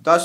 10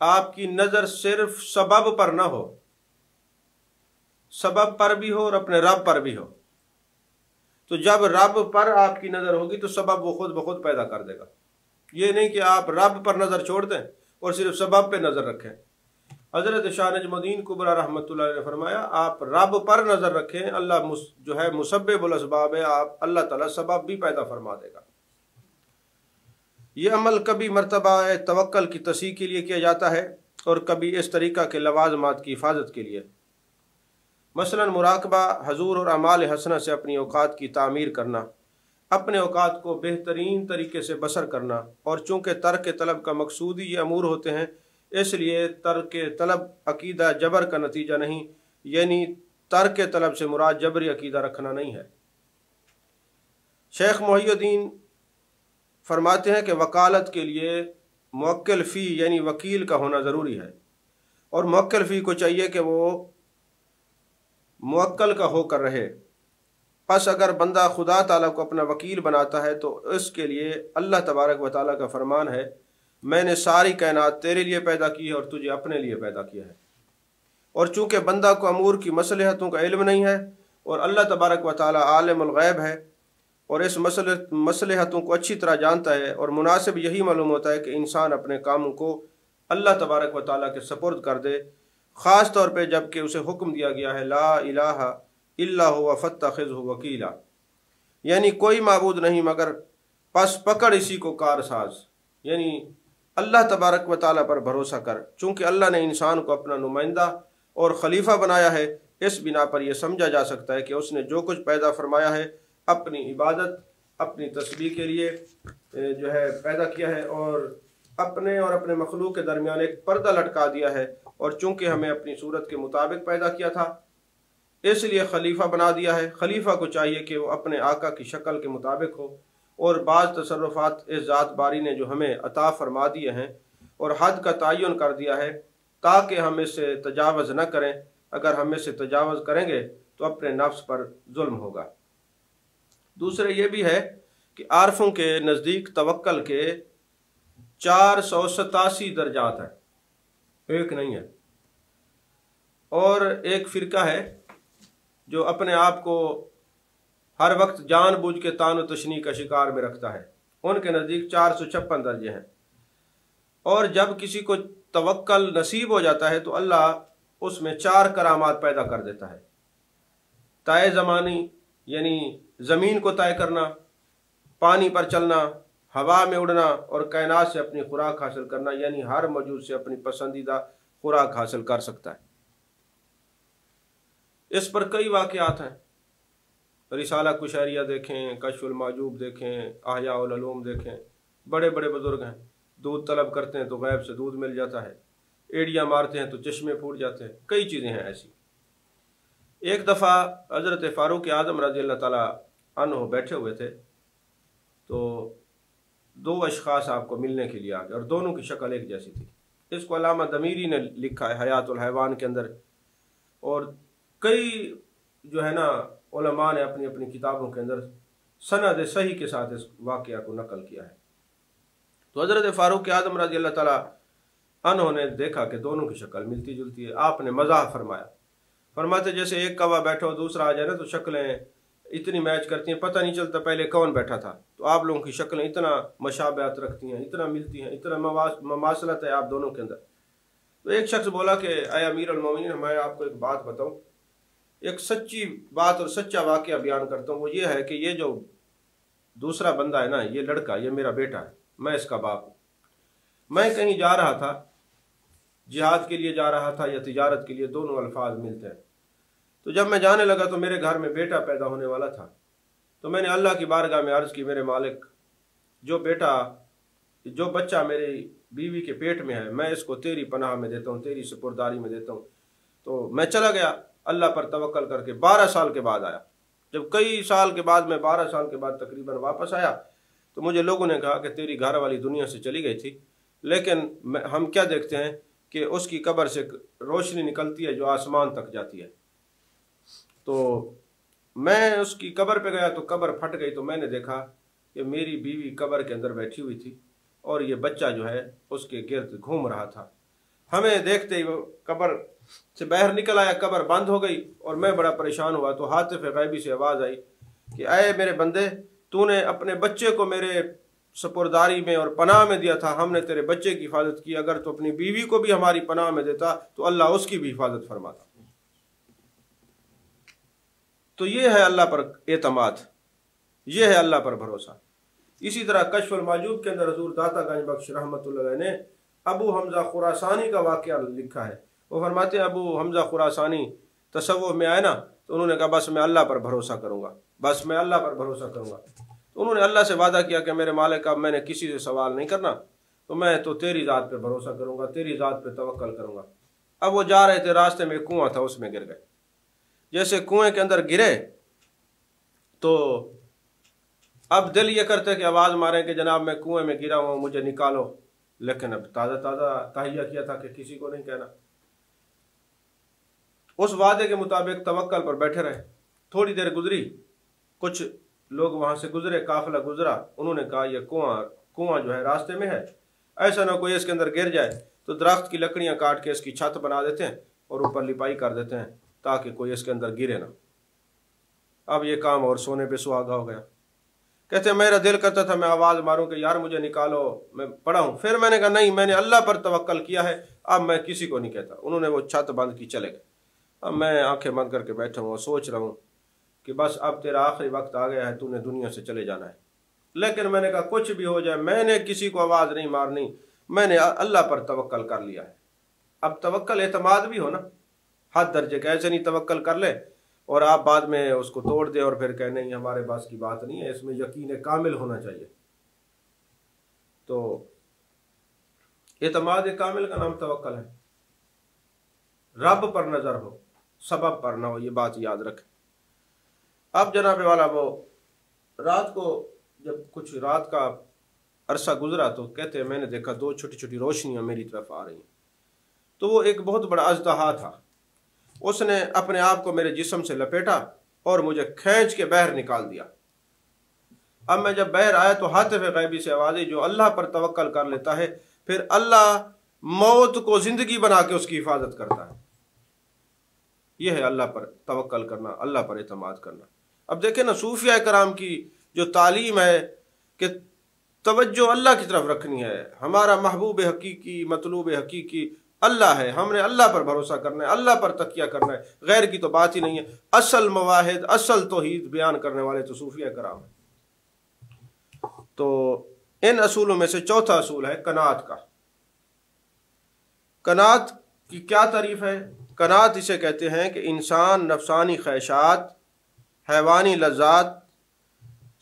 آپ کی نظر صرف سبب پر نہ ہو، سبب پر بھی ہو اور اپنے رب پر بھی ہو۔ تو جب رب پر آپ کی نظر ہوگی تو سبب وہ خود بخود پیدا کر دے گا۔ یہ نہیں کہ آپ رب پر نظر چھوڑ دیں اور صرف سبب پہ نظر رکھیں۔ حضرت شاہ نجم الدین کبریٰ رحمۃ اللہ علیہ نے فرمایا آپ رب پر نظر رکھیں، اللہ جو ہے مسبب الاسباب ہے، آپ اللہ تعالیٰ سبب بھی پیدا فرما دے گا۔ یہ عمل کبھی مرتبہ توکل کی تصحیح کے لیے کیا جاتا ہے اور کبھی اس طریقہ کے لوازمات کی حفاظت کے لیے، مثلا مراقبہ، حضور اور اعمال حسنہ سے اپنی اوقات کی تعمیر کرنا، اپنے اوقات کو بہترین طریقے سے بسر کرنا، اور چونکہ ترک طلب کا مقصود ہی یہ امور ہوتے ہیں اس لیے ترک طلب عقیدہ جبر کا نتیجہ نہیں، یعنی ترک طلب سے مراد جبری عقیدہ رکھنا نہیں ہے۔ شیخ محی الدین فرماتے ہیں کہ وکالت کے لیے موکل فی یعنی وکیل کا ہونا ضروری ہے، اور موکل فی کو چاہیے کہ وہ موکل کا ہو کر رہے۔ پس اگر بندہ خدا تعالیٰ کو اپنا وکیل بناتا ہے تو اس کے لیے اللہ تبارک و تعالیٰ کا فرمان ہے میں نے ساری کائنات تیرے لیے پیدا کی ہے اور تجھے اپنے لیے پیدا کیا ہے۔ اور چونکہ بندہ کو امور کی مصلحتوں کا علم نہیں ہے اور اللہ تبارک و تعالیٰ عالم الغیب ہے اور اس مصلحتوں کو اچھی طرح جانتا ہے، اور مناسب یہی معلوم ہوتا ہے کہ انسان اپنے کاموں کو اللہ تبارک و تعالیٰ کے سپرد کر دے، خاص طور پہ جب کہ اسے حکم دیا گیا ہے لا الہ الا ہوا فاتخذہ وکیلا، یعنی کوئی معبود نہیں مگر پس پکڑ اسی کو کار ساز، یعنی اللہ تبارک و تعالیٰ پر بھروسہ کر۔ چونکہ اللہ نے انسان کو اپنا نمائندہ اور خلیفہ بنایا ہے، اس بنا پر یہ سمجھا جا سکتا ہے کہ اس نے جو کچھ پیدا فرمایا ہے اپنی عبادت، اپنی تسبیح کے لیے جو ہے پیدا کیا ہے، اور اپنے مخلوق کے درمیان ایک پردہ لٹکا دیا ہے، اور چونکہ ہمیں اپنی صورت کے مطابق پیدا کیا تھا اس لیے خلیفہ بنا دیا ہے۔ خلیفہ کو چاہیے کہ وہ اپنے آقا کی شکل کے مطابق ہو، اور بعض تصرفات اس ذات باری نے جو ہمیں عطا فرما دیے ہیں اور حد کا تعین کر دیا ہے تاکہ ہم اس سے تجاوز نہ کریں، اگر ہم اس سے تجاوز کریں گے تو اپنے نفس پر ظلم ہوگا۔ دوسرے یہ بھی ہے کہ عارفوں کے نزدیک توکل کے 487 درجات ہیں، ایک نہیں ہے، اور ایک فرقہ ہے جو اپنے آپ کو ہر وقت جان بوجھ کے تان و تشنیع کا شکار میں رکھتا ہے، ان کے نزدیک 456 درجے ہیں، اور جب کسی کو توکل نصیب ہو جاتا ہے تو اللہ اس میں 4 کرامات پیدا کر دیتا ہے۔ طے زمانی یعنی زمین کو طے کرنا، پانی پر چلنا، ہوا میں اڑنا، اور کائنات سے اپنی خوراک حاصل کرنا، یعنی ہر موجود سے اپنی پسندیدہ خوراک حاصل کر سکتا ہے۔ اس پر کئی واقعات ہیں، رسالہ کشیریہ دیکھیں، کشف المعجوب دیکھیں، احیاء العلوم دیکھیں، بڑے بڑے بزرگ ہیں، دودھ طلب کرتے ہیں تو غیب سے دودھ مل جاتا ہے، ایڑیاں مارتے ہیں تو چشمے پھوٹ جاتے ہیں، کئی چیزیں ہیں ایسی۔ ایک دفعہ حضرت فاروق اعظم رضی اللہ تعالیٰ عنہ بیٹھے ہوئے تھے تو 2 اشخاص آپ کو ملنے کے لیے آ گئے، اور دونوں کی شکل ایک جیسی تھی۔ اس کو علامہ دمیری نے لکھا ہے حیات الحیوان کے اندر، اور کئی جو ہے نا علماء نے اپنی اپنی کتابوں کے اندر سند صحیح کے ساتھ اس واقعہ کو نقل کیا ہے۔ تو حضرت فاروق اعظم رضی اللہ تعالیٰ عنہ نے دیکھا کہ دونوں کی شکل ملتی جلتی ہے، آپ نے مزاح فرمایا، فرماتے جیسے ایک کوا بیٹھا ہو دوسرا آ جائے نا تو شکلیں اتنی میچ کرتی ہیں پتہ نہیں چلتا پہلے کون بیٹھا تھا، تو آپ لوگوں کی شکلیں اتنا مشابہت رکھتی ہیں، اتنا ملتی ہیں، اتنا مماثلت ہے آپ دونوں کے اندر۔ تو ایک شخص بولا کہ اے امیر المومنین، میں آپ کو ایک بات بتاؤں، ایک سچی بات اور سچا واقعہ بیان کرتا ہوں، وہ یہ ہے کہ یہ جو دوسرا بندہ ہے نا، یہ لڑکا، یہ میرا بیٹا ہے، میں اس کا باپ ہوں۔ میں کہیں جا رہا تھا، جہاد کے لیے جا رہا تھا یا تجارت کے لیے، دونوں الفاظ ملتے ہیں، تو جب میں جانے لگا تو میرے گھر میں بیٹا پیدا ہونے والا تھا، تو میں نے اللہ کی بارگاہ میں عرض کی میرے مالک، جو بچہ میری بیوی کے پیٹ میں ہے میں اس کو تیری پناہ میں دیتا ہوں، تیری سپرداری میں دیتا ہوں۔ تو میں چلا گیا اللہ پر توکل کر کے، 12 سال کے بعد آیا۔ جب کئی سال کے بعد میں 12 سال کے بعد تقریباً واپس آیا تو مجھے لوگوں نے کہا کہ تیری گھر والی دنیا سے چلی گئی تھی، لیکن ہم کیا دیکھتے ہیں کہ اس کی قبر سے روشنی نکلتی ہے جو آسمان تک جاتی ہے۔ تو میں اس کی قبر پہ گیا تو قبر پھٹ گئی، تو میں نے دیکھا کہ میری بیوی قبر کے اندر بیٹھی ہوئی تھی اور یہ بچہ جو ہے اس کے گرد گھوم رہا تھا۔ ہمیں دیکھتے ہی وہ قبر سے باہر نکل آیا، قبر بند ہو گئی اور میں بڑا پریشان ہوا۔ تو ہاتف غیبی سے آواز آئی کہ اے میرے بندے، تو نے اپنے بچے کو میرے سپرداری میں اور پناہ میں دیا تھا، ہم نے تیرے بچے کی حفاظت کی، اگر تو اپنی بیوی کو بھی ہماری پناہ میں دیتا تو اللہ اس کی بھی حفاظت فرماتا۔ تو یہ ہے اللہ پر اعتماد، یہ ہے اللہ پر بھروسہ۔ اسی طرح کشف المعجوب کے اندر حضور داتا گنج بخش رحمۃ اللہ علیہ نے ابو حمزہ خراسانی کا واقعہ لکھا ہے۔ وہ فرماتے ہیں ابو حمزہ خراسانی تصوف میں آئے نا تو انہوں نے کہا بس میں اللہ پر بھروسہ کروں گا، بس میں اللہ پر بھروسہ کروں گا۔ تو انہوں نے اللہ سے وعدہ کیا کہ میرے مالک اب میں نے کسی سے سوال نہیں کرنا، تو میں تو تیری ذات پہ بھروسہ کروں گا، تیری ذات پہ توکل کروں گا۔ اب وہ جا رہے تھے، راستے میں ایک کنواں تھا، اس میں گر گئے۔ جیسے کنویں کے اندر گرے تو اب دل یہ کرتے کہ آواز ماریں کہ جناب میں کنویں میں گرا ہوں، مجھے نکالو، لیکن اب تازہ تازہ تہیہ کیا تھا کہ کسی کو نہیں کہنا۔ اس وعدے کے مطابق توکل پر بیٹھے رہے۔ تھوڑی دیر گزری، کچھ لوگ وہاں سے گزرے، قافلہ گزرا، انہوں نے کہا یہ کنواں جو ہے راستے میں ہے، ایسا نہ کوئی اس کے اندر گر جائے، تو درخت کی لکڑیاں کاٹ کے اس کی چھت بنا دیتے ہیں اور اوپر لپائی کر دیتے ہیں تاکہ کوئی اس کے اندر گرے نہ۔ اب یہ کام اور سونے پہ سہاگا ہو گیا۔ کہتے ہیں میرا دل کرتا تھا میں آواز ماروں کہ یار مجھے نکالو، میں پڑا ہوں، پھر میں نے کہا نہیں، میں نے اللہ پر توکل کیا ہے، اب میں کسی کو نہیں کہتا۔ انہوں نے وہ چھت بند کی، چلے گئے۔ اب میں آنکھیں بند کر کے بیٹھا ہوں اور سوچ رہا ہوں کہ بس اب تیرا آخری وقت آ گیا ہے، تو نے دنیا سے چلے جانا ہے۔ لیکن میں نے کہا کچھ بھی ہو جائے میں نے کسی کو آواز نہیں مارنی، میں نے اللہ پر توکل کر لیا ہے۔ اب توکل اعتماد بھی ہو نا، حد درجے کا، ایسے نہیں توکل کر لے اور آپ بعد میں اس کو توڑ دے اور پھر کہے نہیں ہمارے پاس کی بات نہیں ہے، اس میں یقین کامل ہونا چاہیے۔ تو اعتماد کامل کا نام توکل ہے، رب پر نظر ہو، سبب پر نہ ہو، یہ بات یاد رکھیں۔ اب جناب والا وہ رات کو جب کچھ رات کا عرصہ گزرا تو کہتے ہیں میں نے دیکھا دو چھوٹی چھوٹی روشنیاں میری طرف آ رہی ہیں۔ تو وہ ایک بہت بڑا اژدہا تھا، اس نے اپنے آپ کو میرے جسم سے لپیٹا اور مجھے کھینچ کے باہر نکال دیا۔ اب میں جب باہر آیا تو ہاتف غیبی سے آواز آئی جو اللہ پر توکل کر لیتا ہے پھر اللہ موت کو زندگی بنا کے اس کی حفاظت کرتا ہے۔ یہ ہے اللہ پر توکل کرنا، اللہ پر اعتماد کرنا۔ اب دیکھیں نا صوفیاء کرام کی جو تعلیم ہے کہ توجہ اللہ کی طرف رکھنی ہے، ہمارا محبوب حقیقی، مطلوب حقیقی اللہ ہے، ہم نے اللہ پر بھروسہ کرنا ہے، اللہ پر تکیہ کرنا ہے، غیر کی تو بات ہی نہیں ہے۔ اصل مواحد، اصل توحید بیان کرنے والے تو صوفیاء کرام ہیں۔ تو ان اصولوں میں سے چوتھا اصول ہے قناعت کا۔ قناعت کی کیا تعریف ہے؟ قناعت اسے کہتے ہیں کہ انسان نفسانی خواہشات، حیوانی لذات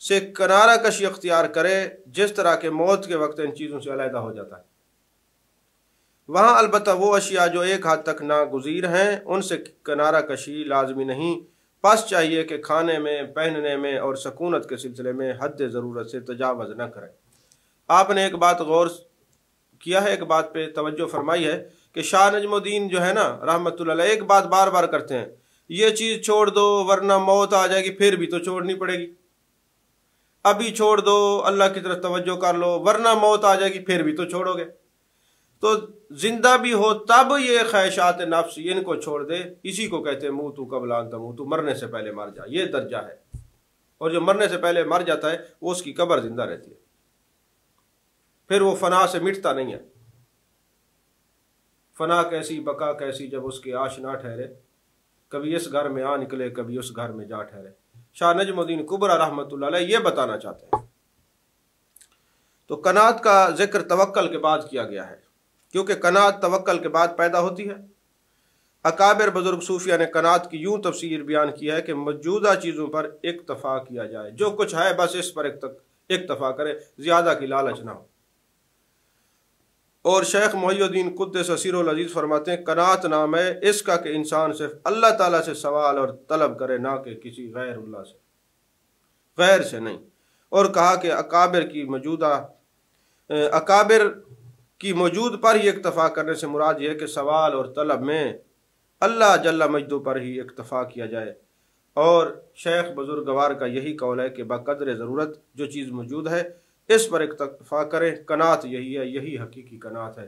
سے کنارہ کشی اختیار کرے، جس طرح کہ موت کے وقت ان چیزوں سے علیحدہ ہو جاتا ہے۔ وہاں البتہ وہ اشیاء جو ایک حد تک ناگزیر ہیں ان سے کنارہ کشی لازمی نہیں، پس چاہیے کہ کھانے میں، پہننے میں اور سکونت کے سلسلے میں حد ضرورت سے تجاوز نہ کریں۔ آپ نے ایک بات غور کیا ہے، ایک بات پہ توجہ فرمائی ہے کہ شاہ نجم الدین جو ہے نا رحمۃ اللہ علیہ ایک بات بار بار کرتے ہیں، یہ چیز چھوڑ دو ورنہ موت آ جائے گی، پھر بھی تو چھوڑنی پڑے گی۔ ابھی چھوڑ دو، اللہ کی طرف توجہ کر لو، ورنہ موت آ جائے گی، پھر بھی تو چھوڑو گے۔ تو زندہ بھی ہو تب یہ خواہشات نفس ان کو چھوڑ دے، اسی کو کہتے ہیں موتو قبل ان تموتو، مرنے سے پہلے مر جا، یہ درجہ ہے۔ اور جو مرنے سے پہلے مر جاتا ہے وہ اس کی قبر زندہ رہتی ہے، پھر وہ فنا سے مٹتا نہیں ہے۔ فنا کیسی، بقا کیسی، جب اس کے آشنا ٹھہرے، کبھی اس گھر میں آ نکلے کبھی اس گھر میں جا ٹھہرے۔ شاہ نجم الدین کبریٰ رحمۃ اللہ علیہ یہ بتانا چاہتے ہیں۔ تو قناعت کا ذکر توکل کے بعد کیا گیا ہے، کیونکہ قناعت توکل کے بعد پیدا ہوتی ہے۔ اکابر بزرگ صوفیہ نے قناعت کی یوں تفسیر بیان کی ہے کہ موجودہ چیزوں پر اکتفا کیا جائے، جو کچھ ہے بس اس پر اکتفا کرے، زیادہ کی لالچ نہ ہو۔ اور شیخ محی الدین قدس سرہ العزیز فرماتے ہیں قناعت نام ہے اس کا کہ انسان صرف اللہ تعالیٰ سے سوال اور طلب کرے، نہ کہ کسی غیر اللہ سے، غیر سے نہیں۔ اور کہا کہ اکابر کی موجود پر ہی اکتفا کرنے سے مراد یہ ہے کہ سوال اور طلب میں اللہ جل مجدہ پر ہی اکتفا کیا جائے۔ اور شیخ بزرگوار کا یہی قول ہے کہ بقدر ضرورت جو چیز موجود ہے اس پر اکتفا کریں، قناعت یہی ہے، یہی حقیقی قناعت ہے۔